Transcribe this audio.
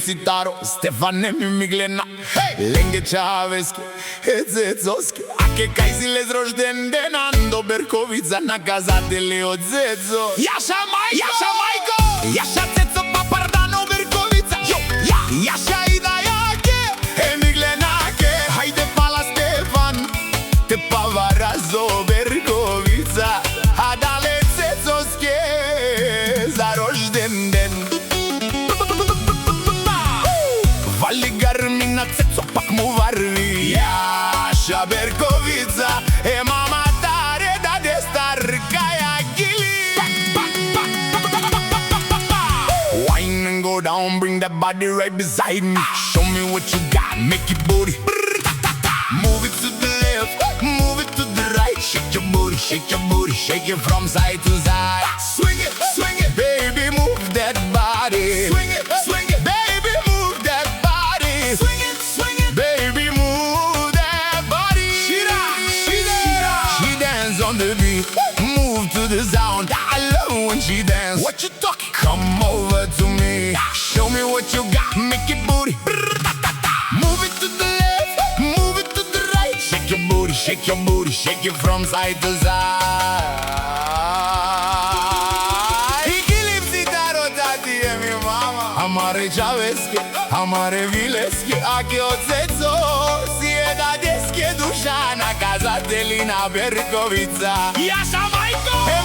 Citaro, Stefane Mimiglena, Lenge Čaveski, Ececoski. A che Kajzile zrožden den, Ando Berkovica, nakazateli od Zeco. Jaša Majko, Jaša Ceco, Papardano Berkovica, Jaša Ida Jake, Emiglenake. Hajde pala Stefan, te Pavarazo Berkovica, a dale Cecoske za rožden den. Vali Garmina Ceco, pak mu varvi Jaša Berkovica, mama tare da de starka ja gili. Wine and go down, bring that body right beside me. Show me what you got, make your booty. Move it to the left, move it to the right. Shake your booty, shake your booty, shake it from side to side. Swing it, baby, move that body. Swing it, baby, move that body. Swing it, baby, move that body. She dance on the beat, move to the sound. I love when she dance. What you talking? Come over to me, show me what you got, make it booty. Move it to the left, move it to the right. Shake your booty, shake your booty, shake it from side to side. Amare Čaveske, amare Vileske, ake od Zeco, si je da deske duša, nakazateli na Berkovica. Jaša Majko!